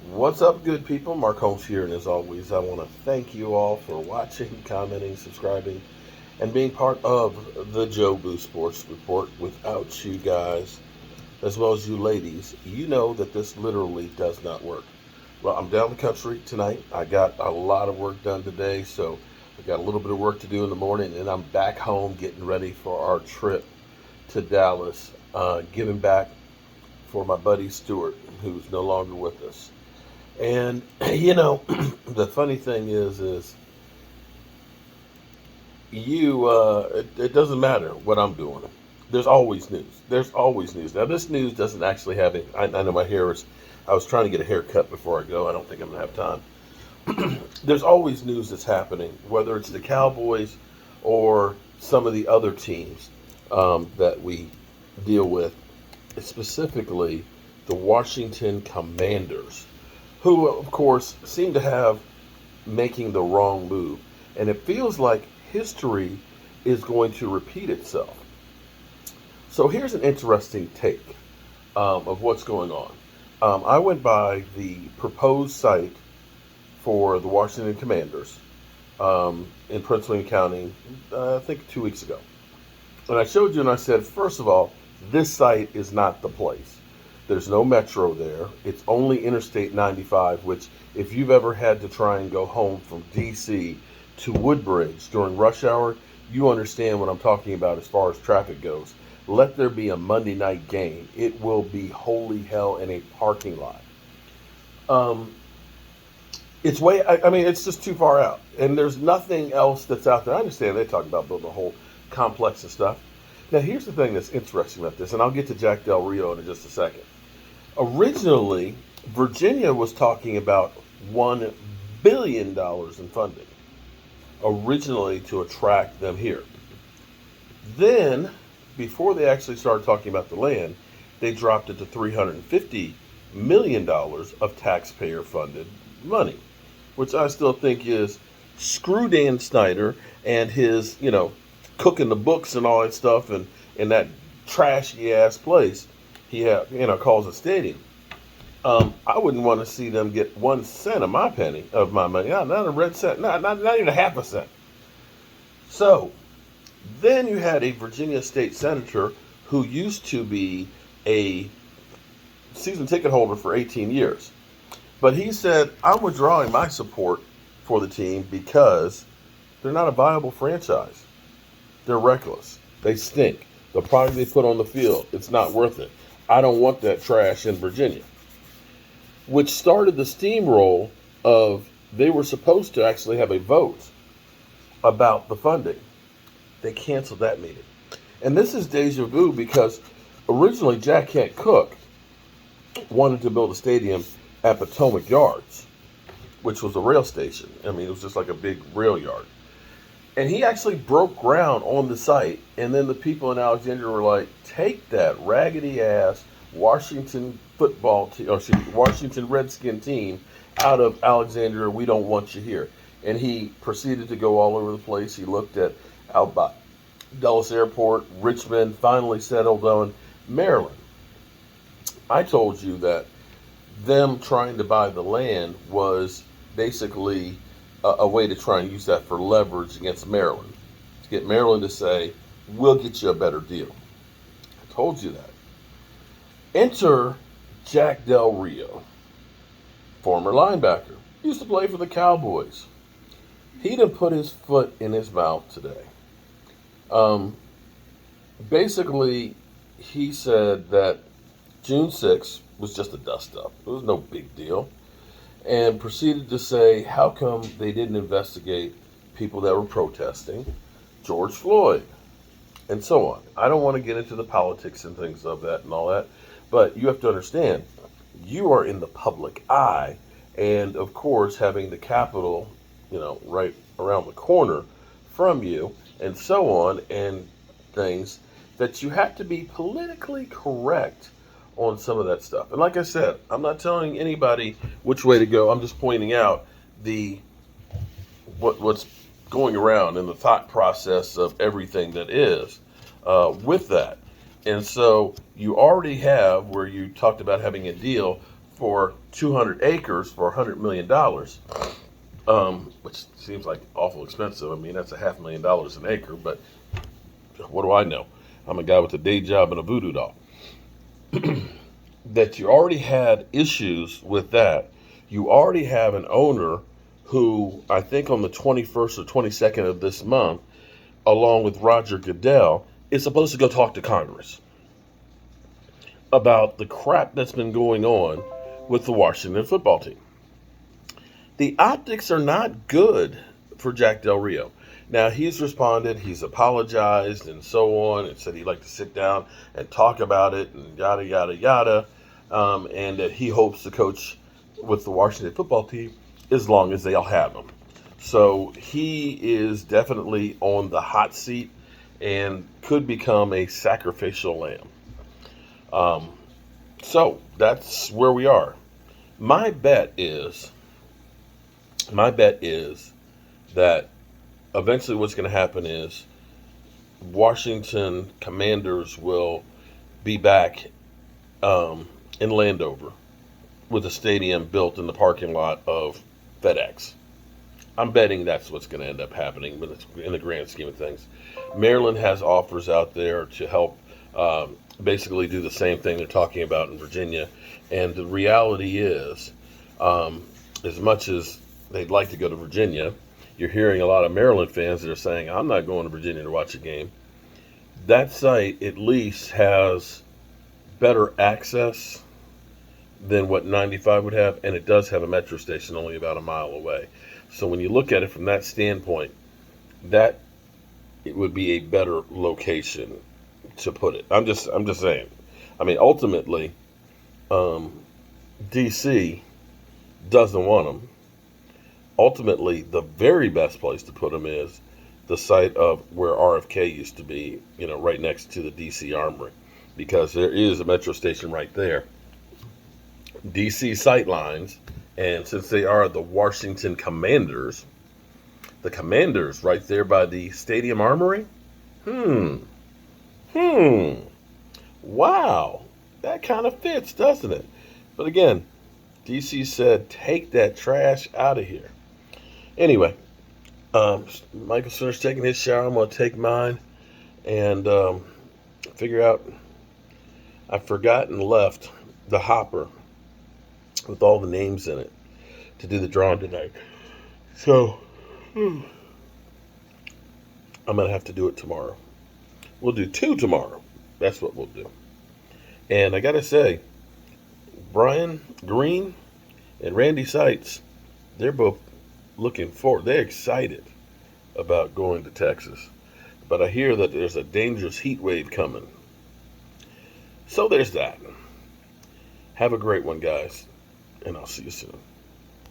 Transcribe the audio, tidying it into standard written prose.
What's up, good people? Mark Holmes here, and as always, I want to thank you all for watching, commenting, subscribing, and being part of the Joe Boo Sports Report. Without you guys, as well as you ladies, you know that this literally does not work. Well, I'm down the country tonight. I got a lot of work done today, so I got a little bit of work to do in the morning, and I'm back home getting ready for our trip to Dallas, giving back for my buddy Stuart, who's no longer with us. And the funny thing is it doesn't matter what I'm doing. There's always news. There's always news. Now this news doesn't actually have it. I know my hair is. I was trying to get a haircut before I go. I don't think I'm gonna have time. There's always news that's happening, whether it's the Cowboys or some of the other teams that we deal with, specifically the Washington Commanders, who, of course, seem to have making the wrong move. And it feels like history is going to repeat itself. So here's an interesting take of what's going on. I went by the proposed site for the Washington Commanders in Prince William County, I think 2 weeks ago. And I showed you and I said, first of all, this site is not the place. There's no metro there. It's only Interstate 95, which, if you've ever had to try and go home from D.C. to Woodbridge during rush hour, you understand what I'm talking about as far as traffic goes. Let there be a Monday night game. It will be holy hell in a parking lot. Um, I mean, it's just too far out. And there's nothing else that's out there. I understand they talk about building a whole complex and stuff. Now, here's the thing that's interesting about this, and I'll get to Jack Del Rio in just a second. Originally, Virginia was talking about $1 billion in funding, originally to attract them here. Then, before they actually started talking about the land, they dropped it to $350 million of taxpayer funded money, which I still think is screw Dan Snyder and his, cooking the books and all that stuff, and in that trashy ass place calls a stadium. I wouldn't want to see them get 1 cent of my penny of my money. Not a red cent, not even a half a cent. So then you had a Virginia state senator who used to be a season ticket holder for 18 years. But he said, I'm withdrawing my support for the team because they're not a viable franchise. They're reckless. They stink. The product they put on the field, it's not worth it. I don't want that trash in Virginia. Which started the steamroll of they were supposed to actually have a vote about the funding. They canceled that meeting. And this is deja vu because originally Jack Kent Cooke wanted to build a stadium at Potomac Yards, which was a rail station. I mean, it was just like a big rail yard. And he actually broke ground on the site, and then the people in Alexandria were like, take that raggedy ass Washington football team, or Washington Redskin team out of Alexandria. We don't want you here. And he proceeded to go all over the place. He looked at out by Dulles Airport, Richmond, finally settled on Maryland. I told you that them trying to buy the land was basically a way to try and use that for leverage against Maryland, to get Maryland to say, we'll get you a better deal. I told you that. Enter Jack Del Rio, former linebacker, used to play for the Cowboys. He done put his foot in his mouth today. Basically, he said that June 6th was just a dust-up. It was no big deal. And proceeded to say, how come they didn't investigate people that were protesting, George Floyd, and so on. I don't want to get into the politics and things of that and all that, but you have to understand, you are in the public eye, and of course, having the Capitol, right around the corner from you, and so on, and things, that you have to be politically correct on some of that stuff. And like I said, I'm not telling anybody which way to go. I'm just pointing out what's going around in the thought process of everything that is with that. And so you already have, where you talked about having a deal for 200 acres for $100 million, which seems like awful expensive. I mean, that's $500,000 an acre, but what do I know? I'm a guy with a day job and a voodoo doll. That you already had issues with that. You already have an owner who, I think on the 21st or 22nd of this month, along with Roger Goodell, is supposed to go talk to Congress about the crap that's been going on with the Washington football team. The optics are not good for Jack Del Rio. Now, he's responded, he's apologized, and so on, and said he'd like to sit down and talk about it, and yada, yada, yada, and that he hopes to coach with the Washington football team as long as they'll have him. So he is definitely on the hot seat and could become a sacrificial lamb. So that's where we are. My bet is that eventually what's going to happen is Washington Commanders will be back in Landover with a stadium built in the parking lot of FedEx. I'm betting that's what's going to end up happening, but it's in the grand scheme of things. Maryland has offers out there to help basically do the same thing they're talking about in Virginia. And the reality is, as much as they'd like to go to Virginia, you're hearing a lot of Maryland fans that are saying, I'm not going to Virginia to watch a game. That site at least has better access than what 95 would have, and it does have a metro station only about a mile away. So when you look at it from that standpoint, that it would be a better location to put it. I'm just saying. I mean, ultimately, DC doesn't want them. Ultimately, the very best place to put them is the site of where RFK used to be, right next to the DC Armory, because there is a metro station right there. DC sightlines, and since they are the Washington Commanders, the Commanders right there by the Stadium Armory. Wow, that kind of fits, doesn't it? But again, DC said, take that trash out of here. Anyway, Michael Sooner's taking his shower. I'm going to take mine and figure out. I forgot and left the hopper with all the names in it to do the drawing tonight. So, I'm going to have to do it tomorrow. We'll do 2 tomorrow. That's what we'll do. And I got to say, Brian Green and Randy Seitz, they're both looking forward. They're excited about going to Texas. But I hear that there's a dangerous heat wave coming. So there's that. Have a great one, guys. And I'll see you soon.